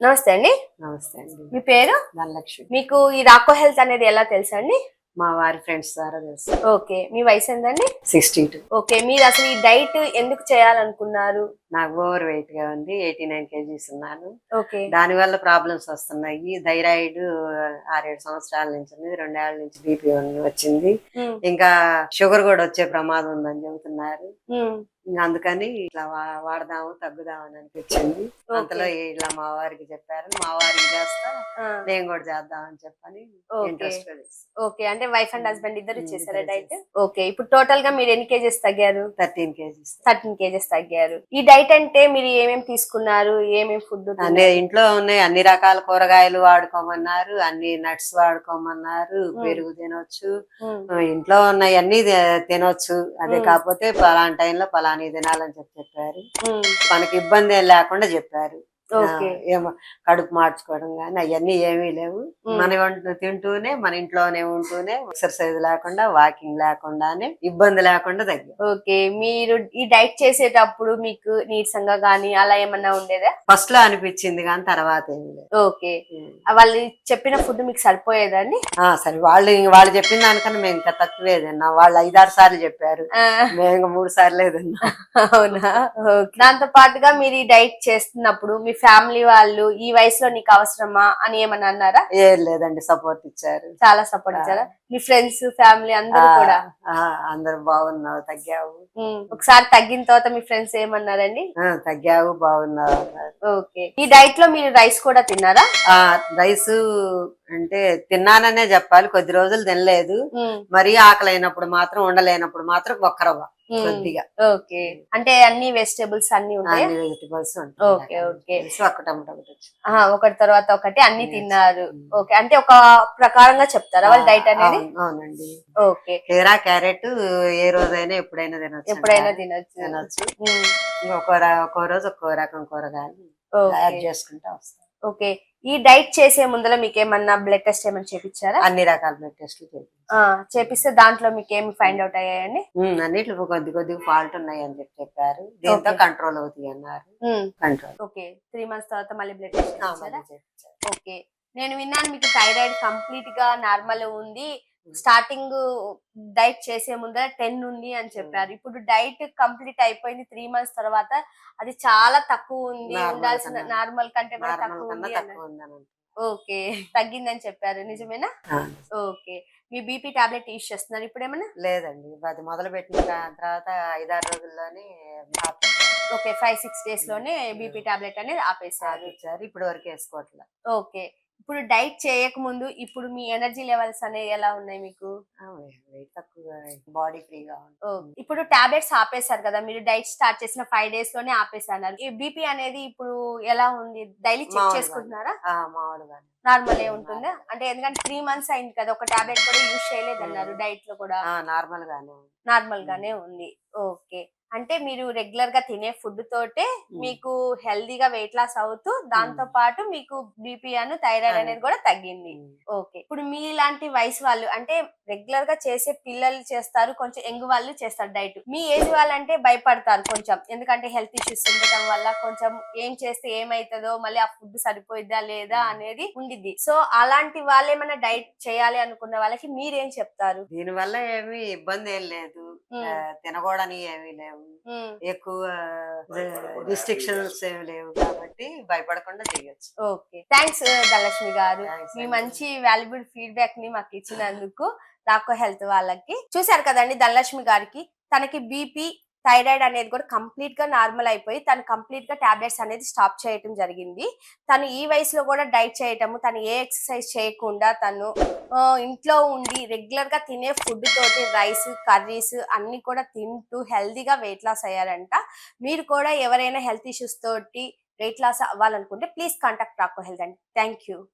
నమస్తే అండి. నమస్తే అండి. మీ పేరు? ధనలక్ష్మి. మీకు ఈ రాకో హెల్త్ అనేది ఎలా తెలుసండి? మా వారి ఫ్రెండ్స్ ద్వారా తెలుసు. ఓకే. మీ వయసు ఎంతండి? 62. ఓకే. మీరు అసలు ఈ డైట్ ఎందుకు చేయాలనుకున్నారు? నాకు ఓవర్ వెయిట్ గా ఉంది. 89 కేజీస్ ఉన్నాను. ఓకే. దాని వల్ల ప్రాబ్లమ్స్ వస్తున్నాయి. థైరాయిడ్ 6-7 సంవత్సరాల నుంచి ఉంది. 2 ఏళ్ల నుంచి బీపీ వచ్చింది. ఇంకా షుగర్ కూడా వచ్చే ప్రమాదం ఉందని చెబుతున్నారు. ఇంకా అందుకని ఇట్లా వాడదాము తగ్గుదాము అని అనిపించింది. అంతలో ఇలా మా వారికి చెప్పారు. మా వారికి చేస్తా నేను కూడా చేద్దామని చెప్పని ఇంట్రెస్ట్. ఓకే. అంటే వైఫ్ అండ్ హస్బెండ్ ఇద్దరు చేశారా డైట్? ఓకే. ఇప్పుడు టోటల్ గా మీరు ఎన్ని కేజెస్ తగ్గారు? 13 కేజీస్. 13 కేజెస్ తగ్గారు. ఈ డైట్ అంటే మీరు ఏమేమి తీసుకున్నారు? ఏమేమి ఫుడ్? అన్ని ఇంట్లో ఉన్నాయి. అన్ని రకాల కూరగాయలు వాడుకోమన్నారు, అన్ని నట్స్ వాడుకోమన్నారు, పెరుగు తినొచ్చు, ఇంట్లో ఉన్నాయి అన్ని తినొచ్చు. అదే కాకపోతే పలానా టైంలో పలానా తినాలని చెప్పారు. మనకి ఇబ్బంది ఏం లేకుండా చెప్పారు. ఏమో కడుపు మార్చుకోవడం గానీ అవన్నీ ఏమీ లేవు. మన తింటూనే మన ఇంట్లోనే ఉంటూనే ఎక్సర్సైజ్ లేకుండా వాకింగ్ లేకుండానే ఇబ్బంది లేకుండా తగ్గింది. ఓకే. మీరు ఈ డైట్ చేసేటప్పుడు మీకు నీరసంగా గానీ అలా ఏమన్నా ఉండేదా? ఫస్ట్ లో అనిపించింది కానీ తర్వాత ఏమి లేదు. ఓకే. వాళ్ళు చెప్పిన ఫుడ్ మీకు సరిపోయేదండి? సరే. వాళ్ళు చెప్పిన దానికన్నా మేము ఇంకా తక్కువే తిన్నాం. వాళ్ళు 5-6 సార్లు చెప్పారు, మేము 3 సార్లే తిన్నాం. అవునా? దాంతో పాటుగా మీరు ఈ డైట్ చేస్తున్నప్పుడు మీ ఫ్యామిలీ వాళ్ళు ఈ వయసులో నీకు అవసరమా అని ఏమన్నా అన్నారా? ఏం లేదండి, సపోర్ట్ ఇచ్చారు. చాలా సపోర్ట్ ఇచ్చారా? మీ ఫ్రెండ్స్ ఫ్యామిలీ అందరూ కూడా? అందరు బాగున్నావు, తగ్గావు. ఒకసారి తగ్గిన తర్వాత మీ ఫ్రెండ్స్ ఏమన్నారండి? తగ్గావు, బాగున్నావు అన్నారు. ఓకే. ఈ డైట్ లో మీరు రైస్ కూడా తిన్నారా? రైస్ అంటే తిన్నాననే చెప్పాలి. కొద్ది రోజులు తినలేదు. మరీ ఆకలి అయినప్పుడు మాత్రం, ఉండలేనప్పుడు మాత్రం ఒక్కరవ్వ కొద్దిగా. ఓకే. అంటే అన్ని వెజిటేబుల్స్ అన్ని ఉంటాయి? అన్ని వెజిటేబుల్స్. ఓకే. ఓకే. ఒక్క టమాటా ఒకటి తర్వాత ఒకటి అన్ని తిన్నారు. ఓకే. అంటే ఒక ప్రకారంగా చెప్తారా వాళ్ళు డైట్ అనేది? అవునండి. ఓకే. కీరా, క్యారెట్ ఏ రోజైనా ఎప్పుడైనా తినొచ్చు. ఎప్పుడైనా తినొచ్చు. ఒక్కో రోజు ఒక్కో రకం కూరగాయలు యాడ్ చేసుకుంటా వస్తాం. ఓకే. ఈ డైట్ చేసే ముందర మీకేమన్నా బ్లడ్ టెస్ట్ ఏమైనా చేపించారా? అన్ని రకాల బ్లడ్ టెస్ట్లు చేపిస్తే దాంట్లో మీకు ఏమి ఫైండ్ అవుట్ అయ్యాయండి? అన్నిట్లో కొద్దిగా ఫాల్ట్ ఉన్నాయి అని చెప్పారు. దీంతో కంట్రోల్ అవుతాయి అన్నారు. కంట్రోల్. ఓకే. 3 months తర్వాత మళ్ళీ బ్లడ్ టెస్ట్ చేయించారా? ఓకే. నేను విన్నాను మీకు థైరాయిడ్ కంప్లీట్ గా నార్మల్ ఉంది, స్టార్టింగ్ డైట్ చేసే ముందర 10 ఉంది అని చెప్పారు. ఇప్పుడు డైట్ కంప్లీట్ అయిపోయింది 3 months తర్వాత అది చాలా తక్కువ ఉంది, ఉండాల్సిన నార్మల్ కంటే కూడా తక్కువ ఉంది. ఓకే. తగ్గిందని చెప్పారు, నిజమేనా? ఓకే. మీ బీపీ టాబ్లెట్ యూజ్ చేస్తున్నారు ఇప్పుడు ఏమన్నా? లేదండి, అది మొదలు పెట్టిన తర్వాత 5-6 రోజుల్లోనే. ఓకే. 5-6 days లోనే బీపీ టాబ్లెట్ అనేది ఆపేసారు. ఇప్పుడు వరకు వేసుకోవట్లేదు. ఓకే. ఇప్పుడు డైట్ చేయక ముందు ఇప్పుడు మీ ఎనర్జీ లెవెల్స్ అనేవి ఎలా ఉన్నాయి మీకు? తక్కువగా, బాడీ ఫ్రీగా. ఇప్పుడు టాబ్లెట్స్ ఆపేశారు కదా, మీరు డైట్ స్టార్ట్ చేసిన 5 days లోనే ఆపేసారు. ఈ బీపీ అనేది ఇప్పుడు ఎలా ఉంది? డైలీ చెక్ చేసుకుంటున్నారా? మామూలుగా నార్మల్ ఏ ఉంటుందా? అంటే ఎందుకంటే 3 months అయింది కదా, ఒక టాబ్లెట్ కూడా యూజ్ చేయలేదన్నారు డైట్ లో కూడా. నార్మల్ గానే ఉంది. ఓకే. అంటే మీరు రెగ్యులర్ గా తినే ఫుడ్ తోటే మీకు హెల్దీగా వెయిట్ లాస్ అవుతూ దాంతో పాటు మీకు బీపీ అను థైరాయిడ్ అనేది కూడా తగ్గింది. ఓకే. ఇప్పుడు మీలాంటి వయసు వాళ్ళు అంటే రెగ్యులర్ గా చేసే పిల్లలు చేస్తారు, కొంచెం యంగ్ వాళ్ళు చేస్తారు డైట్. మీ ఏజ్ వాళ్ళంటే భయపడతారు కొంచెం, ఎందుకంటే హెల్త్ ఇష్యూస్ ఉండటం వల్ల కొంచెం ఏం చేస్తే ఏమైతుందో, మళ్ళీ ఆ ఫుడ్ సరిపోయిద్దా లేదా అనేది ఉండిద్ది. సో అలాంటి వాళ్ళు ఏమైనా డైట్ చేయాలి అనుకున్న వాళ్ళకి మీరేం చెప్తారు? దీని వల్ల ఏమి ఇబ్బంది ఏం లేదు, తినకూడని ఏమీ లేవు, ఎక్కువ రిస్ట్రిక్షన్స్ ఏమి లేవు కాబట్టి భయపడకుండా చేయొచ్చు. ఓకే. థ్యాంక్స్ ధనలక్ష్మి గారు, మీ మంచి వాల్యుబుల్ ఫీడ్బ్యాక్ ని మాకు ఇచ్చినందుకు. రాకో హెల్త్ వాళ్ళకి చూశారు కదండి, ధనలక్ష్మి గారికి తనకి బీపీ థైరాయిడ్ అనేది కూడా కంప్లీట్ గా నార్మల్ అయిపోయి తను కంప్లీట్ గా టాబ్లెట్స్ అనేది స్టాప్ చేయటం జరిగింది. తను ఈ వయసులో కూడా డైట్ చేయటము, తను ఏ ఎక్సర్సైజ్ చేయకుండా తను ఇంట్లో ఉండి రెగ్యులర్ గా తినే ఫుడ్ తోటి రైస్, కర్రీస్ అన్ని కూడా తింటూ హెల్దీగా వెయిట్ లాస్ అయ్యారంట. మీరు కూడా ఎవరైనా హెల్త్ ఇష్యూస్ తోటి వెయిట్ లాస్ అవ్వాలనుకుంటే ప్లీజ్ కాంటాక్ట్ రాకో హెల్త్ అండి. Thank you.